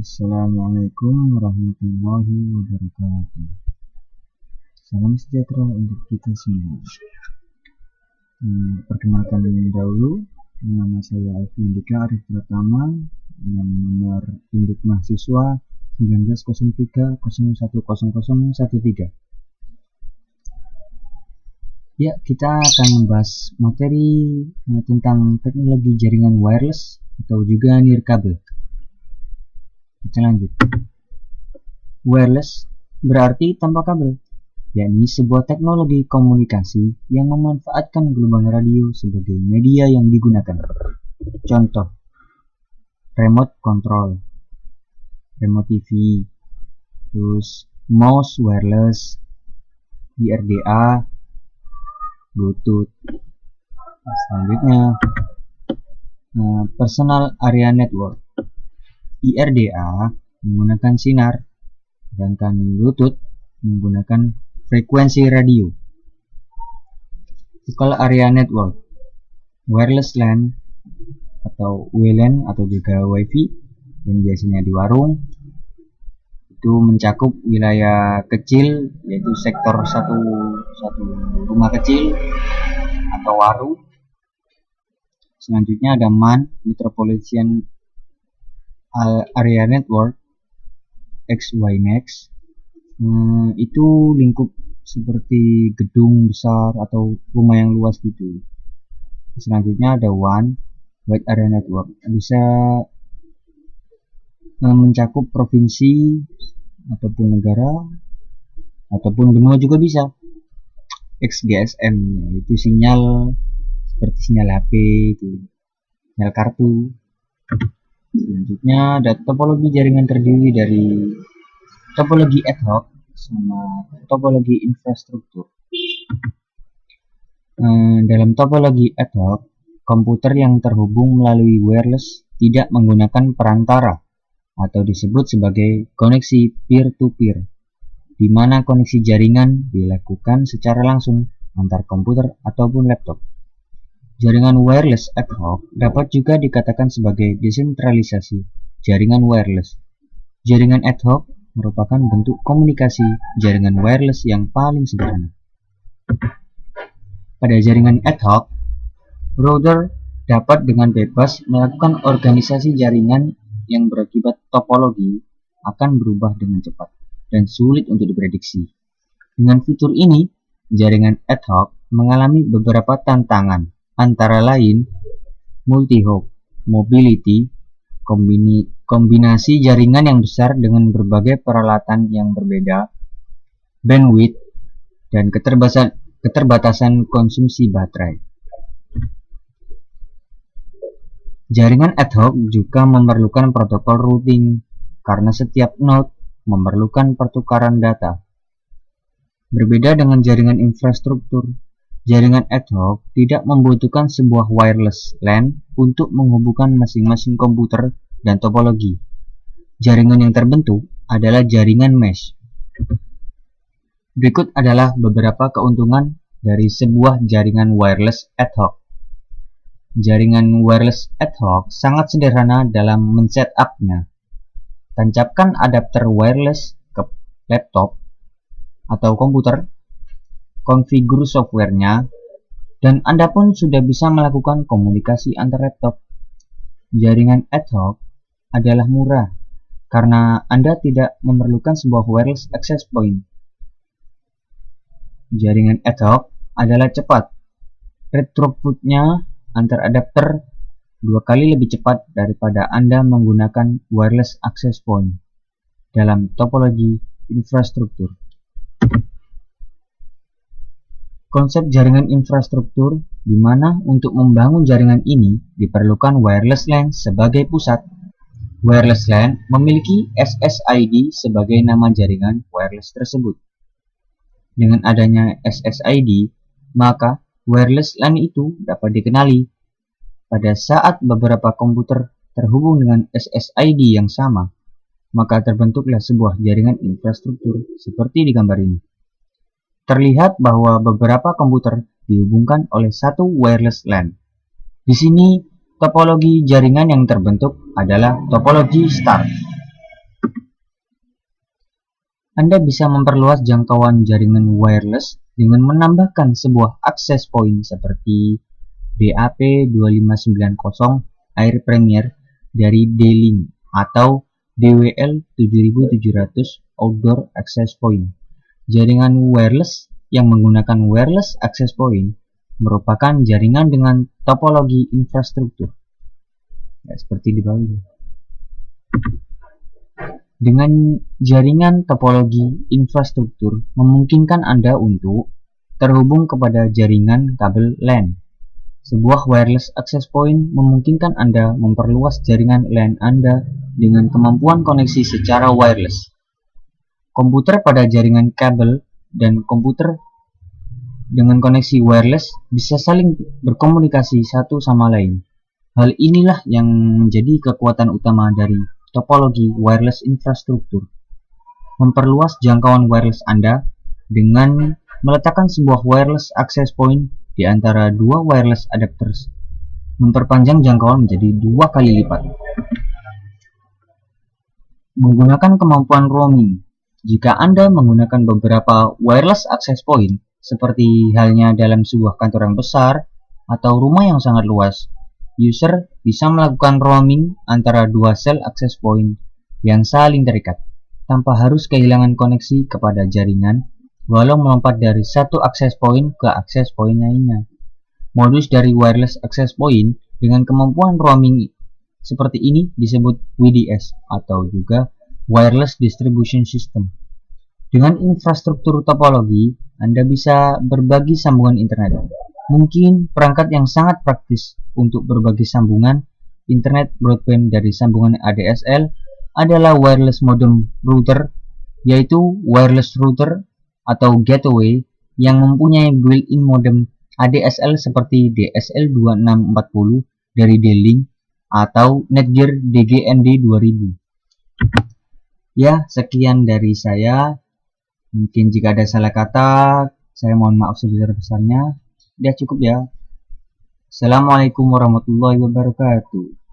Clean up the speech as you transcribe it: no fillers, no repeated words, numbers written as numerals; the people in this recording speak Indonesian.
Assalamualaikum warahmatullahi wabarakatuh. Salam sejahtera untuk kita semua. Perkenalkan dahulu, nama saya Alfi Andika Arif Pratama dengan nomor induk mahasiswa 1903010013. Ya, kita akan membahas materi tentang teknologi jaringan wireless atau juga nirkabel. Kita lanjut. Wireless berarti tanpa kabel, yakni sebuah teknologi komunikasi yang memanfaatkan gelombang radio sebagai media yang digunakan. Contoh, remote control, remote TV, terus mouse wireless, IRDA, Bluetooth. Selanjutnya, personal area network. IRDA menggunakan sinar, sedangkan Bluetooth menggunakan frekuensi radio. Local area network, wireless LAN atau WLAN atau juga WiFi yang biasanya di warung, itu mencakup wilayah kecil, yaitu sektor satu rumah kecil atau warung. Selanjutnya ada MAN, Metropolitan Area Network, XYNEX, itu lingkup seperti gedung besar atau rumah yang luas gitu. Selanjutnya ada WAN, Wide Area Network, bisa mencakup provinsi ataupun negara ataupun benua juga bisa. XGSM, itu sinyal seperti sinyal HP itu, sinyal kartu. Selanjutnya ada topologi jaringan terdiri dari topologi ad hoc sama topologi infrastruktur. Dalam topologi ad hoc, komputer yang terhubung melalui wireless tidak menggunakan perantara atau disebut sebagai koneksi peer-to-peer, di mana koneksi jaringan dilakukan secara langsung antar komputer ataupun laptop. Jaringan wireless ad hoc dapat juga dikatakan sebagai desentralisasi jaringan wireless. Jaringan ad hoc merupakan bentuk komunikasi jaringan wireless yang paling sederhana. Pada jaringan ad hoc, router dapat dengan bebas melakukan organisasi jaringan yang berakibat topologi akan berubah dengan cepat dan sulit untuk diprediksi. Dengan fitur ini, jaringan ad hoc mengalami beberapa tantangan, antara lain multi-hop, mobility, kombinasi jaringan yang besar dengan berbagai peralatan yang berbeda, bandwidth, dan keterbatasan konsumsi baterai. Jaringan ad hoc juga memerlukan protokol routing karena setiap node memerlukan pertukaran data. Berbeda dengan jaringan infrastruktur, jaringan ad hoc tidak membutuhkan sebuah wireless LAN untuk menghubungkan masing-masing komputer dan topologi. Jaringan yang terbentuk adalah jaringan mesh. Berikut adalah beberapa keuntungan dari sebuah jaringan wireless ad hoc. Jaringan wireless ad hoc sangat sederhana dalam men-setup-nya. Tancapkan adapter wireless ke laptop atau komputer, konfigur softwarenya, dan Anda pun sudah bisa melakukan komunikasi antar laptop. Jaringan ad hoc adalah murah karena Anda tidak memerlukan sebuah wireless access point. Jaringan ad hoc adalah cepat. Rate throughput-nya antar adapter 2 kali lebih cepat daripada Anda menggunakan wireless access point dalam topologi infrastruktur. Konsep jaringan infrastruktur, di mana untuk membangun jaringan ini diperlukan wireless LAN sebagai pusat. Wireless LAN memiliki SSID sebagai nama jaringan wireless tersebut. Dengan adanya SSID, maka wireless LAN itu dapat dikenali. Pada saat beberapa komputer terhubung dengan SSID yang sama, maka terbentuklah sebuah jaringan infrastruktur seperti di gambar ini. Terlihat bahwa beberapa komputer dihubungkan oleh satu wireless LAN. Di sini, topologi jaringan yang terbentuk adalah topologi start. Anda bisa memperluas jangkauan jaringan wireless dengan menambahkan sebuah access point seperti DAP 2590 Air Premier dari D-Link atau DWL 7700 Outdoor Access Point. Jaringan wireless yang menggunakan wireless access point merupakan jaringan dengan topologi infrastruktur. Ya, seperti di bawah ini. Dengan jaringan topologi infrastruktur memungkinkan Anda untuk terhubung kepada jaringan kabel LAN. Sebuah wireless access point memungkinkan Anda memperluas jaringan LAN Anda dengan kemampuan koneksi secara wireless. Komputer pada jaringan kabel dan komputer dengan koneksi wireless bisa saling berkomunikasi satu sama lain. Hal inilah yang menjadi kekuatan utama dari topologi wireless infrastruktur. Memperluas jangkauan wireless Anda dengan meletakkan sebuah wireless access point di antara dua wireless adapters, memperpanjang jangkauan menjadi 2 kali lipat. Menggunakan kemampuan roaming. Jika Anda menggunakan beberapa wireless access point, seperti halnya dalam sebuah kantor yang besar atau rumah yang sangat luas, user bisa melakukan roaming antara dua sel access point yang saling terikat, tanpa harus kehilangan koneksi kepada jaringan, walau melompat dari satu access point ke access point lainnya. Modus dari wireless access point dengan kemampuan roaming seperti ini disebut WDS atau juga Wireless Distribution System. Dengan infrastruktur topologi, Anda bisa berbagi sambungan internet. Mungkin perangkat yang sangat praktis untuk berbagi sambungan internet broadband dari sambungan ADSL adalah wireless modem router, yaitu wireless router atau gateway yang mempunyai built-in modem ADSL seperti DSL2640 dari D-Link atau Netgear DGND 2000. Ya, sekian dari saya. Mungkin jika ada salah kata, saya mohon maaf sebesar-besarnya. Ya, cukup ya. Assalamualaikum warahmatullahi wabarakatuh.